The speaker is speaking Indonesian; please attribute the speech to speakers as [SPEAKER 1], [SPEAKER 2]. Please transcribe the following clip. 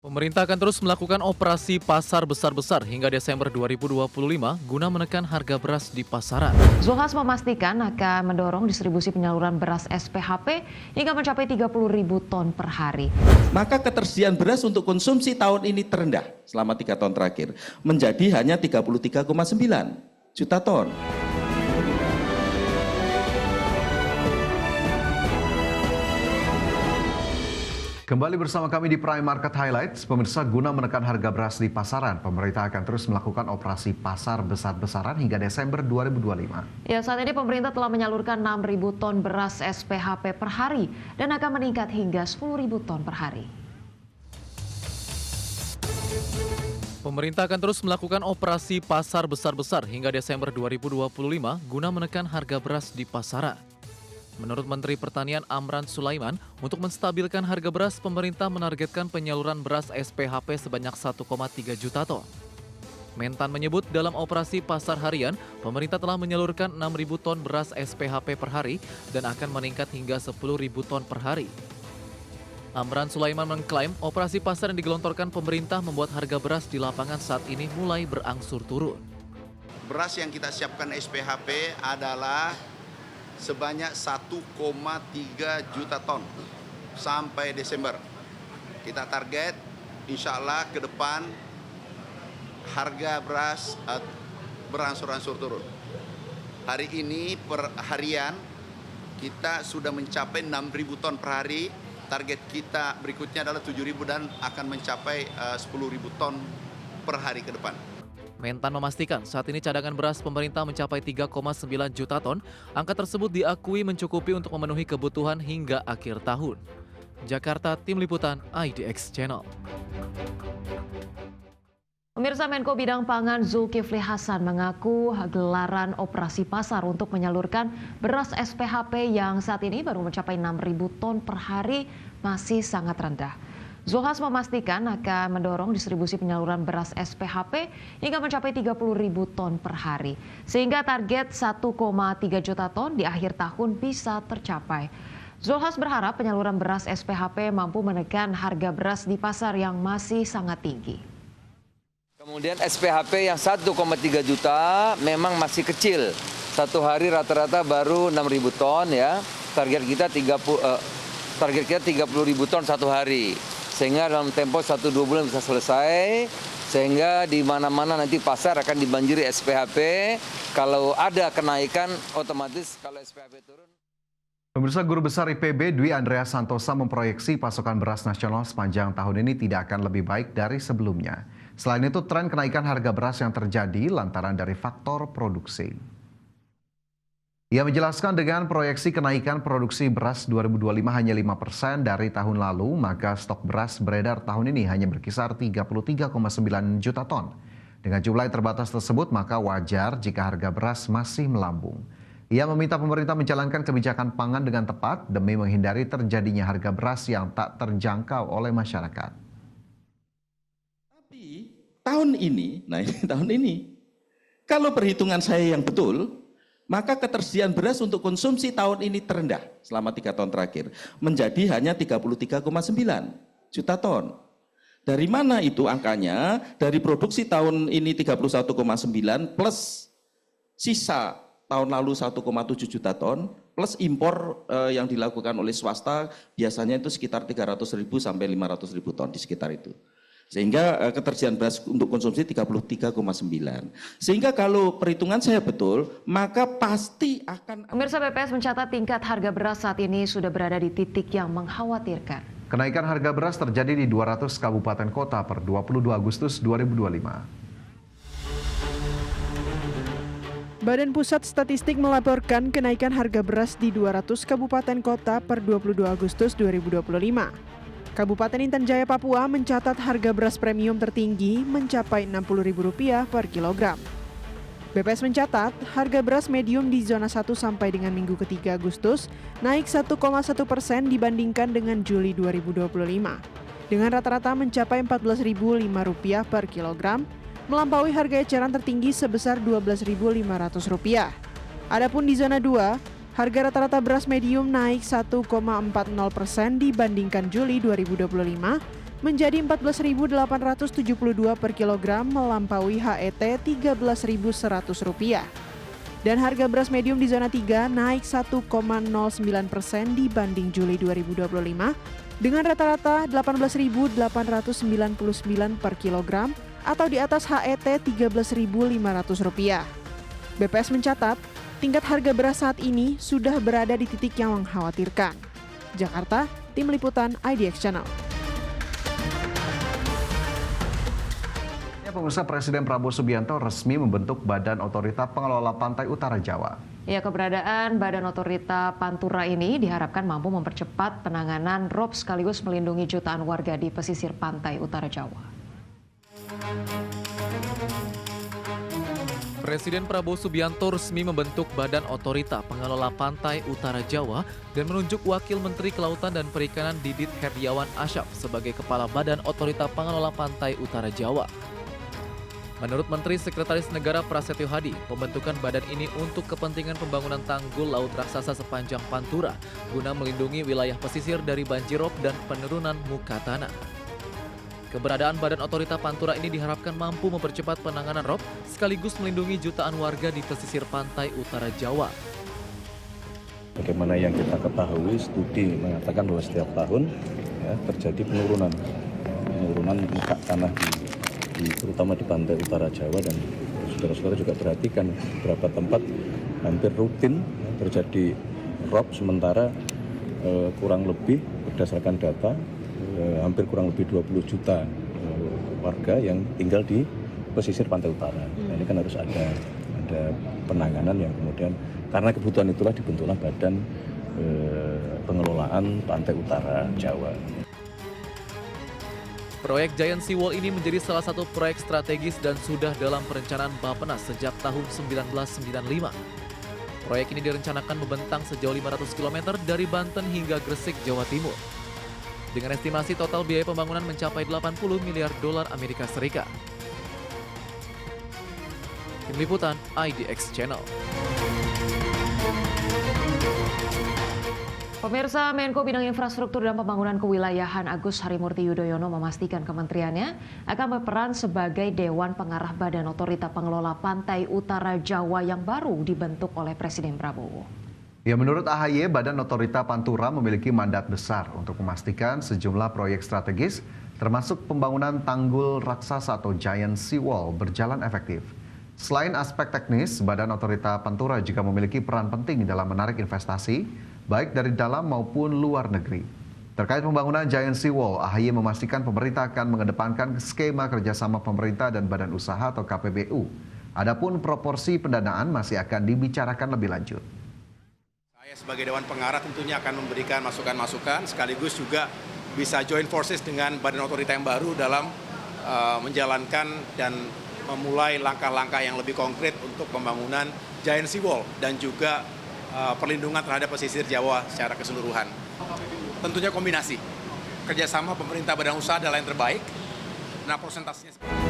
[SPEAKER 1] Pemerintah akan terus melakukan operasi pasar besar-besar hingga Desember 2025 guna menekan harga beras di pasaran.
[SPEAKER 2] Zulkifli Hasan memastikan akan mendorong distribusi penyaluran beras SPHP hingga mencapai 30.000 ton per hari.
[SPEAKER 3] Maka ketersediaan beras untuk konsumsi tahun ini terendah selama 3 tahun terakhir, menjadi hanya 33,9 juta ton.
[SPEAKER 4] Kembali bersama kami di Prime Market Highlights. Pemirsa, guna menekan harga beras di pasaran, pemerintah akan terus melakukan operasi pasar besar-besaran hingga Desember 2025.
[SPEAKER 2] Ya, saat ini pemerintah telah menyalurkan 6.000 ton beras SPHP per hari dan akan meningkat hingga 10.000 ton per hari.
[SPEAKER 1] Pemerintah akan terus melakukan operasi pasar besar-besar hingga Desember 2025 guna menekan harga beras di pasaran. Menurut Menteri Pertanian Amran Sulaiman, untuk menstabilkan harga beras, pemerintah menargetkan penyaluran beras SPHP sebanyak 1,3 juta ton. Mentan menyebut dalam operasi pasar harian, pemerintah telah menyalurkan 6.000 ton beras SPHP per hari dan akan meningkat hingga 10.000 ton per hari. Amran Sulaiman mengklaim operasi pasar yang digelontorkan pemerintah membuat harga beras di lapangan saat ini mulai berangsur turun.
[SPEAKER 5] Beras yang kita siapkan SPHP adalah sebanyak 1,3 juta ton sampai Desember. Kita target insya Allah ke depan harga beras berangsur-angsur turun. Hari ini per harian kita sudah mencapai 6.000 ton per hari. Target kita berikutnya adalah 7.000 dan akan mencapai 10.000 ton per hari ke depan.
[SPEAKER 1] Mentan memastikan saat ini cadangan beras pemerintah mencapai 3,9 juta ton. Angka tersebut diakui mencukupi untuk memenuhi kebutuhan hingga akhir tahun. Jakarta, Tim Liputan IDX Channel.
[SPEAKER 2] Pemirsa, Menko Bidang Pangan Zulkifli Hasan mengaku gelaran operasi pasar untuk menyalurkan beras SPHP yang saat ini baru mencapai 6.000 ton per hari masih sangat rendah. Zulkifli Hasan memastikan akan mendorong distribusi penyaluran beras SPHP hingga mencapai 30.000 ton per hari, sehingga target 1,3 juta ton di akhir tahun bisa tercapai. Zulkifli Hasan berharap penyaluran beras SPHP mampu menekan harga beras di pasar yang masih sangat tinggi.
[SPEAKER 6] Kemudian SPHP yang 1,3 juta memang masih kecil. Satu hari rata-rata baru 6.000 ton ya. Target kita 30.000 ton satu hari. Sehingga dalam tempo 1-2 bulan bisa selesai. Sehingga di mana-mana nanti pasar akan dibanjiri SPHP. Kalau ada kenaikan otomatis kalau SPHP turun.
[SPEAKER 4] Pemirsa, Guru Besar IPB Dwi Andreas Santosa memproyeksi pasokan beras nasional sepanjang tahun ini tidak akan lebih baik dari sebelumnya. Selain itu, tren kenaikan harga beras yang terjadi lantaran dari faktor produksi. Ia menjelaskan dengan proyeksi kenaikan produksi beras 2025 hanya 5% dari tahun lalu, maka stok beras beredar tahun ini hanya berkisar 33,9 juta ton. Dengan jumlah yang terbatas tersebut, maka wajar jika harga beras masih melambung. Ia meminta pemerintah menjalankan kebijakan pangan dengan tepat demi menghindari terjadinya harga beras yang tak terjangkau oleh masyarakat.
[SPEAKER 3] Tapi tahun ini, kalau perhitungan saya yang betul, maka ketersediaan beras untuk konsumsi tahun ini terendah selama 3 tahun terakhir, menjadi hanya 33,9 juta ton. Dari mana itu angkanya? Dari produksi tahun ini 31,9 plus sisa tahun lalu 1,7 juta ton plus impor yang dilakukan oleh swasta biasanya itu sekitar 300.000 sampai 500.000 ton di sekitar itu. Sehingga ketersediaan beras untuk konsumsi 33,9. Sehingga kalau perhitungan saya betul, maka pasti akan...
[SPEAKER 2] Pemirsa, BPS mencatat tingkat harga beras saat ini sudah berada di titik yang mengkhawatirkan.
[SPEAKER 4] Kenaikan harga beras terjadi di 200 kabupaten kota per 22 Agustus 2025.
[SPEAKER 7] Badan Pusat Statistik melaporkan kenaikan harga beras di 200 kabupaten kota per 22 Agustus 2025. Kabupaten Intan Jaya, Papua mencatat harga beras premium tertinggi mencapai Rp60.000 per kilogram. BPS mencatat harga beras medium di zona 1 sampai dengan minggu ketiga Agustus naik 1,1% dibandingkan dengan Juli 2025. Dengan rata-rata mencapai Rp14.005 per kilogram, melampaui harga eceran tertinggi sebesar Rp12.500. Adapun di zona 2, harga rata-rata beras medium naik 1,40% dibandingkan Juli 2025 menjadi Rp14.872 per kilogram melampaui HET Rp13.100. Dan harga beras medium di zona 3 naik 1,09% dibanding Juli 2025 dengan rata-rata Rp18.899 per kilogram atau di atas HET Rp13.500. BPS mencatat, tingkat harga beras saat ini sudah berada di titik yang mengkhawatirkan. Jakarta, Tim Liputan IDX Channel.
[SPEAKER 4] Pemirsa, Presiden Prabowo Subianto resmi membentuk Badan Otorita Pengelola Pantai Utara Jawa.
[SPEAKER 2] Ya, keberadaan Badan Otorita Pantura ini diharapkan mampu mempercepat penanganan ROP sekaligus melindungi jutaan warga di pesisir pantai utara Jawa.
[SPEAKER 1] Presiden Prabowo Subianto resmi membentuk Badan Otorita Pengelola Pantai Utara Jawa dan menunjuk Wakil Menteri Kelautan dan Perikanan Didit Herdiawan Asyaf sebagai Kepala Badan Otorita Pengelola Pantai Utara Jawa. Menurut Menteri Sekretaris Negara Prasetyo Hadi, pembentukan badan ini untuk kepentingan pembangunan tanggul laut raksasa sepanjang Pantura guna melindungi wilayah pesisir dari banjirop dan penurunan muka tanah. Keberadaan Badan Otorita Pantura ini diharapkan mampu mempercepat penanganan ROP sekaligus melindungi jutaan warga di pesisir pantai utara Jawa.
[SPEAKER 8] Bagaimana yang kita ketahui, studi mengatakan bahwa setiap tahun terjadi penurunan muka tanah terutama di pantai utara Jawa, dan saudara-saudara juga perhatikan beberapa tempat hampir rutin terjadi ROP, sementara kurang lebih berdasarkan data hampir kurang lebih 20 juta warga yang tinggal di pesisir pantai utara. Nah, ini kan harus ada penanganan yang kemudian karena kebutuhan itulah dibentuklah Badan Pengelolaan Pantai Utara Jawa.
[SPEAKER 1] Proyek Giant Seawall ini menjadi salah satu proyek strategis dan sudah dalam perencanaan Bappenas sejak tahun 1995. Proyek ini direncanakan membentang sejauh 500 km dari Banten hingga Gresik, Jawa Timur. Dengan estimasi total biaya pembangunan mencapai 80 miliar dolar Amerika Serikat. Tim Liputan IDX Channel.
[SPEAKER 2] Pemirsa, Menko Bidang Infrastruktur dan Pembangunan Kewilayahan Agus Harimurti Yudhoyono memastikan kementeriannya akan berperan sebagai Dewan Pengarah Badan Otorita Pengelola Pantai Utara Jawa yang baru dibentuk oleh Presiden Prabowo.
[SPEAKER 4] Ya, menurut AHY, Badan Otorita Pantura memiliki mandat besar untuk memastikan sejumlah proyek strategis, termasuk pembangunan tanggul raksasa atau Giant Seawall berjalan efektif. Selain aspek teknis, Badan Otorita Pantura juga memiliki peran penting dalam menarik investasi, baik dari dalam maupun luar negeri. Terkait pembangunan Giant Seawall, AHY memastikan pemerintah akan mengedepankan skema kerjasama pemerintah dan badan usaha atau KPBU. Adapun proporsi pendanaan masih akan dibicarakan lebih lanjut.
[SPEAKER 9] Saya sebagai Dewan Pengarah tentunya akan memberikan masukan-masukan, sekaligus juga bisa join forces dengan Badan Otorita yang baru dalam menjalankan dan memulai langkah-langkah yang lebih konkret untuk pembangunan Giant Seawall dan juga perlindungan terhadap pesisir Jawa secara keseluruhan. Tentunya kombinasi kerjasama pemerintah badan usaha adalah yang terbaik. Nah, persentasenya